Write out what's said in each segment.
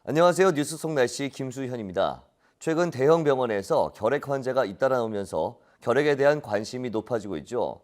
안녕하세요. 뉴스 속 날씨 김수현입니다. 최근 대형 병원에서 결핵 환자가 잇따라 나오면서 결핵에 대한 관심이 높아지고 있죠.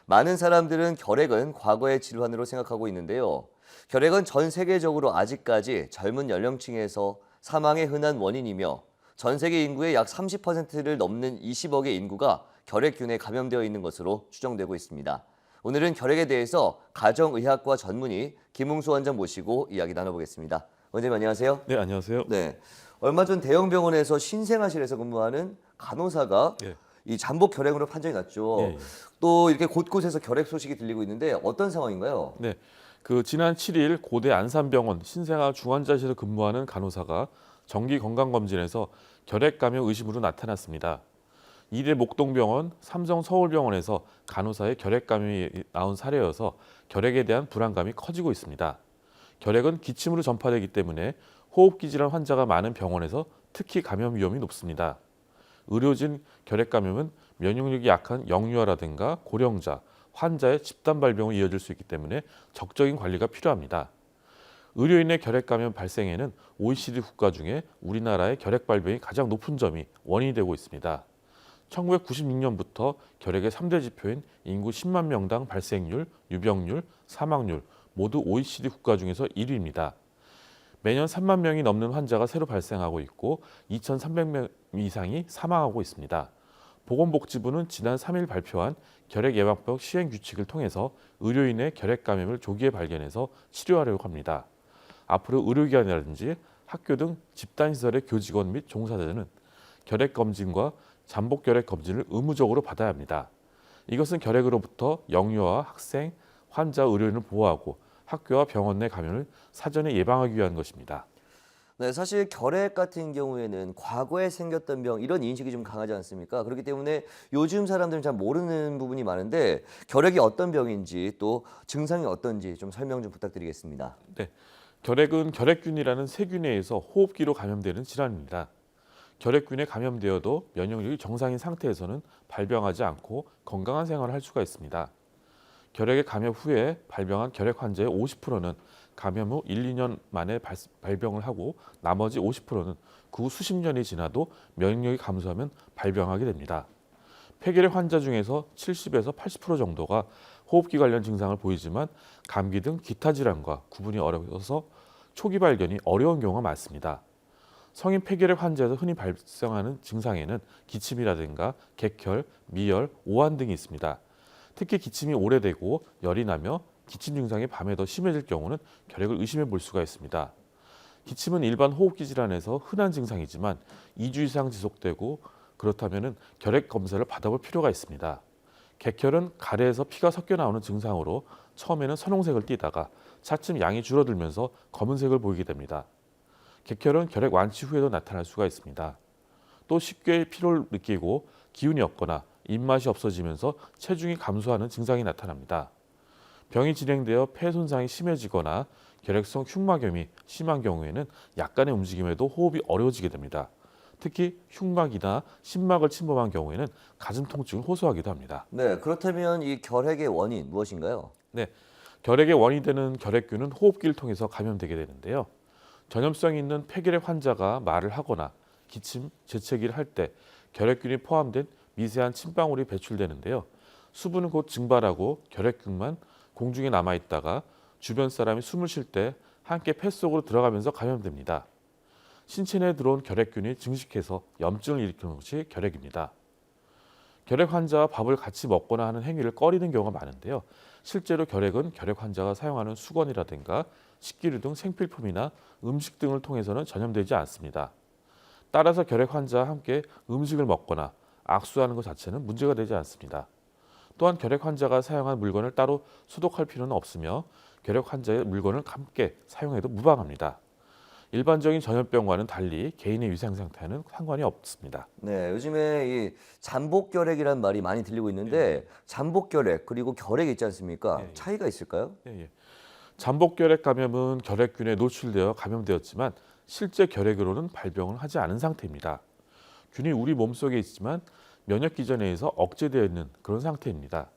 많은 사람들은 결핵은 과거의 질환으로 생각하고 있는데요. 결핵은 전 세계적으로 아직까지 젊은 연령층에서 사망의 흔한 원인이며 전 세계 인구의 약 30%를 넘는 20억의 인구가 결핵균에 감염되어 있는 것으로 추정되고 있습니다. 오늘은 결핵에 대해서 가정의학과 전문의 김웅수 원장 모시고 이야기 나눠보겠습니다. 원장님 안녕하세요. 네, 안녕하세요. 네. 얼마 전 대형 병원에서 신생아실에서 근무하는 간호사가 예, 이 잠복 결핵으로 판정이 예, 났죠. 예. 또 이렇게 곳곳에서 결핵 소식이 들리고 있는데 어떤 상황인가요? 네, 지난 7일 고대 안산병원 신생아 중환자실에서 근무하는 간호사가 정기 건강검진에서 결핵 감염 의심으로 나타났습니다. 이대 목동병원, 삼성 서울병원에서 간호사의 결핵 감염이 나온 사례여서 결핵에 대한 불안감이 커지고 있습니다. 결핵은 기침으로 전파되기 때문에 호흡기 질환 환자가 많은 병원에서 특히 감염 위험이 높습니다. 의료진 결핵 감염은 면역력이 약한 영유아라든가 고령자, 환자의 집단 발병으로 이어질 수 있기 때문에 적극적인 관리가 필요합니다. 의료인의 결핵 감염 발생에는 OECD 국가 중에 우리나라의 결핵 발병이 가장 높은 점이 원인이 되고 있습니다. 1996년부터 결핵의 3대 지표인 인구 10만 명당 발생률, 유병률, 사망률 모두 OECD 국가 중에서 1위입니다. 매년 3만 명이 넘는 환자가 새로 발생하고 있고 2,300명 이상이 사망하고 있습니다. 보건복지부는 지난 3일 발표한 결핵 예방법 시행 규칙을 통해서 의료인의 결핵 감염을 조기에 발견해서 치료하려고 합니다. 앞으로 의료기관이라든지 학교 등 집단시설의 교직원 및 종사자들은 결핵 검진과 잠복 결핵 검진을 의무적으로 받아야 합니다. 이것은 결핵으로부터 영유아, 학생, 환자, 의료인을 보호하고 학교와 병원 내 감염을 사전에 예방하기 위한 것입니다. 네, 사실 결핵 같은 경우에는 과거에 생겼던 병 이런 인식이 좀 강하지 않습니까? 그렇기 때문에 요즘 사람들은 잘 모르는 부분이 많은데 결핵이 어떤 병인지 또 증상이 어떤지 좀 설명 좀 부탁드리겠습니다. 네, 결핵은 결핵균이라는 세균에 의해서 호흡기로 감염되는 질환입니다. 결핵균에 감염되어도 면역력이 정상인 상태에서는 발병하지 않고 건강한 생활을 할 수가 있습니다. 결핵에 감염 후에 발병한 결핵 환자의 50%는 감염 후 1, 2년 만에 발병을 하고 나머지 50%는 그 후 수십 년이 지나도 면역력이 감소하면 발병하게 됩니다. 폐결핵 환자 중에서 70에서 80% 정도가 호흡기 관련 증상을 보이지만 감기 등 기타 질환과 구분이 어려워서 초기 발견이 어려운 경우가 많습니다. 성인 폐결핵 환자에서 흔히 발생하는 증상에는 기침이라든가 객혈, 미열, 오한 등이 있습니다. 특히 기침이 오래되고 열이 나며 기침 증상이 밤에 더 심해질 경우는 결핵을 의심해 볼 수가 있습니다. 기침은 일반 호흡기 질환에서 흔한 증상이지만 2주 이상 지속되고 그렇다면 결핵 검사를 받아볼 필요가 있습니다. 객혈은 가래에서 피가 섞여 나오는 증상으로 처음에는 선홍색을 띠다가 차츰 양이 줄어들면서 검은색을 보이게 됩니다. 객혈은 결핵 완치 후에도 나타날 수가 있습니다. 또 쉽게 피로를 느끼고 기운이 없거나 입맛이 없어지면서 체중이 감소하는 증상이 나타납니다. 병이 진행되어 폐 손상이 심해지거나 결핵성 흉막염이 심한 경우에는 약간의 움직임에도 호흡이 어려워지게 됩니다. 특히 흉막이나 심막을 침범한 경우에는 가슴 통증을 호소하기도 합니다. 네, 그렇다면 이 결핵의 원인 무엇인가요? 네, 결핵의 원인이 되는 결핵균은 호흡기를 통해서 감염되게 되는데요. 전염성 있는 폐결핵 환자가 말을 하거나 기침, 재채기를 할 때 결핵균이 포함된 미세한 침방울이 배출되는데요. 수분은 곧 증발하고 결핵균만 공중에 남아있다가 주변 사람이 숨을 쉴 때 함께 폐 속으로 들어가면서 감염됩니다. 신체 내에 들어온 결핵균이 증식해서 염증을 일으키는 것이 결핵입니다. 결핵 환자와 밥을 같이 먹거나 하는 행위를 꺼리는 경우가 많은데요. 실제로 결핵은 결핵 환자가 사용하는 수건이라든가 식기류 등 생필품이나 음식 등을 통해서는 전염되지 않습니다. 따라서 결핵 환자와 함께 음식을 먹거나 악수하는 것 자체는 문제가 되지 않습니다. 또한 결핵 환자가 사용한 물건을 따로 소독할 필요는 없으며 결핵 환자의 물건을 함께 사용해도 무방합니다. 일반적인 전염병과는 달리 개인의 위생 상태는 상관이 없습니다. 네, 요즘에 이 잠복 결핵이라는 말이 많이 들리고 있는데 잠복 결핵 그리고 결핵 있지 않습니까? 예, 예. 차이가 있을까요? 예. 잠복 결핵 감염은 결핵균에 노출되어 감염되었지만 실제 결핵으로는 발병을 하지 않은 상태입니다. 균이 우리 몸속에 있지만 면역 기전에 의해서 억제되어 있는 그런 상태입니다.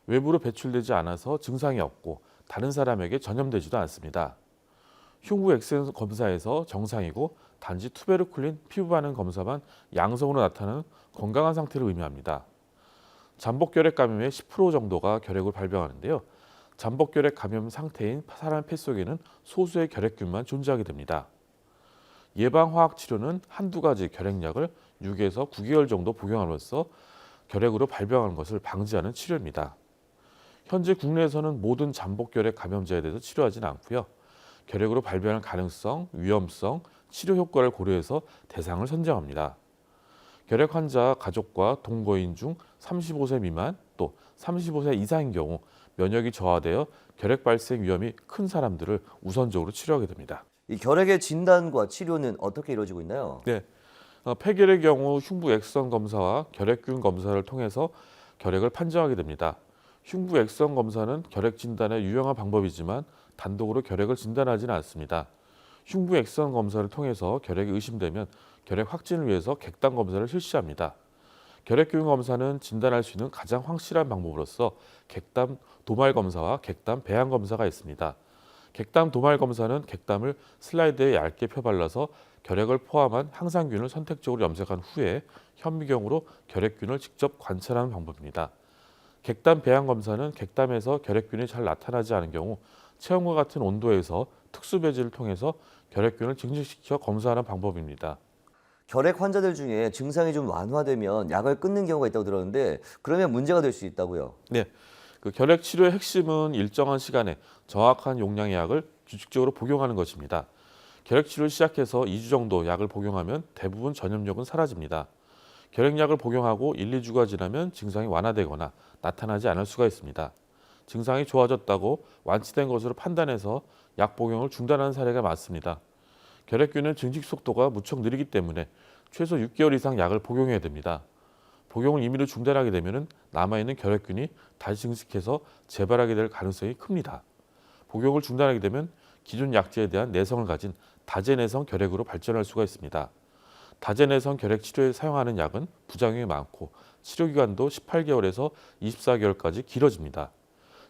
외부로 배출되지 않아서 증상이 없고 다른 사람에게 전염되지도 않습니다. 흉부 엑스선 검사에서 정상이고 단지 투베르클린 피부 반응 검사만 양성으로 나타나는 건강한 상태를 의미합니다. 잠복결핵 감염의 10% 정도가 결핵을 발병하는데요. 잠복결핵 감염 상태인 사람 폐 속에는 소수의 결핵균만 존재하게 됩니다. 예방화학 치료는 한두 가지 결핵약을 6에서 9개월 정도 복용함으로써 결핵으로 발병하는 것을 방지하는 치료입니다. 현재 국내에서는 모든 잠복결핵 감염자에 대해서 치료하지는 않고요. 결핵으로 발병할 가능성, 위험성, 치료 효과를 고려해서 대상을 선정합니다. 결핵 환자 가족과 동거인 중 35세 미만 또 35세 이상인 경우 면역이 저하되어 결핵 발생 위험이 큰 사람들을 우선적으로 치료하게 됩니다. 이 결핵의 진단과 치료는 어떻게 이루어지고 있나요? 네, 폐결의 경우 흉부 엑스선 검사와 결핵균 검사를 통해서 결핵을 판정하게 됩니다. 흉부 엑스선 검사는 결핵 진단의 유용한 방법이지만 단독으로 결핵을 진단하지는 않습니다. 흉부 엑스선 검사를 통해서 결핵이 의심되면 결핵 확진을 위해서 객단 검사를 실시합니다. 결핵균 검사는 진단할 수 있는 가장 확실한 방법으로서 객단 도말 검사와 객단 배양 검사가 있습니다. 객단 도말 검사는 객단을 슬라이드에 얇게 펴발라서 결핵을 포함한 항상균을 선택적으로 염색한 후에 현미경으로 결핵균을 직접 관찰하는 방법입니다. 객단 배양 검사는 객단에서 결핵균이 잘 나타나지 않은 경우 체온과 같은 온도에서 특수 배지를 통해서 결핵균을 증식시켜 검사하는 방법입니다. 결핵 환자들 중에 증상이 좀 완화되면 약을 끊는 경우가 있다고 들었는데 그러면 문제가 될 수 있다고요? 네, 결핵 치료의 핵심은 일정한 시간에 정확한 용량의 약을 규칙적으로 복용하는 것입니다. 결핵 치료를 시작해서 2주 정도 약을 복용하면 대부분 전염력은 사라집니다. 결핵약을 복용하고 1, 2주가 지나면 증상이 완화되거나 나타나지 않을 수가 있습니다. 증상이 좋아졌다고 완치된 것으로 판단해서 약 복용을 중단하는 사례가 많습니다. 결핵균은 증식 속도가 무척 느리기 때문에 최소 6개월 이상 약을 복용해야 됩니다. 복용을 임의로 중단하게 되면 남아있는 결핵균이 다시 증식해서 재발하게 될 가능성이 큽니다. 복용을 중단하게 되면 기존 약제에 대한 내성을 가진 다제내성 결핵으로 발전할 수가 있습니다. 다제내성 결핵 치료에 사용하는 약은 부작용이 많고 치료 기간도 18개월에서 24개월까지 길어집니다.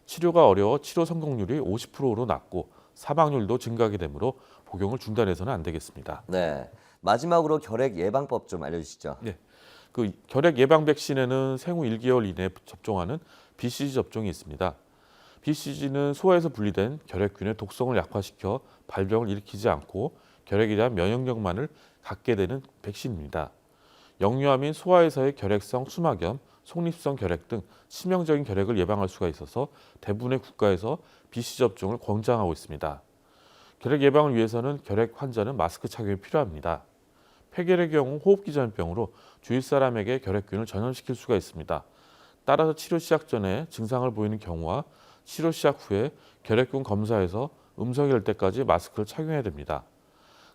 치료가 어려워 치료 성공률이 50%로 낮고 사망률도 증가하게 되므로 복용을 중단해서는 안 되겠습니다. 네. 마지막으로 결핵 예방법 좀 알려주시죠. 네, 결핵 예방 백신에는 생후 1개월 이내에 접종하는 BCG 접종이 있습니다. BCG는 소화에서 분리된 결핵균의 독성을 약화시켜 발병을 일으키지 않고 결핵에 대한 면역력만을 갖게 되는 백신입니다. 역류암인 소화에서의 결핵성 수막염, 속립성 결핵 등 치명적인 결핵을 예방할 수가 있어서 대부분의 국가에서 BCG 접종을 권장하고 있습니다. 결핵 예방을 위해서는 결핵 환자는 마스크 착용이 필요합니다. 폐결의 경우 호흡기 전염병으로 주위 사람에게 결핵균을 전염시킬 수가 있습니다. 따라서 치료 시작 전에 증상을 보이는 경우와 치료 시작 후에 결핵균 검사에서 음성이 될 때까지 마스크를 착용해야 됩니다.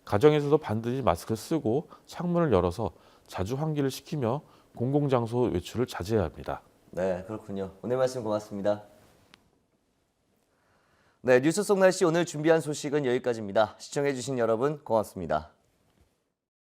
가정에서도 반드시 마스크를 쓰고 창문을 열어서 자주 환기를 시키며 공공장소 외출을 자제해야 합니다. 네, 그렇군요. 오늘 말씀 고맙습니다. 네, 뉴스 속 날씨 오늘 준비한 소식은 여기까지입니다. 시청해주신 여러분 고맙습니다.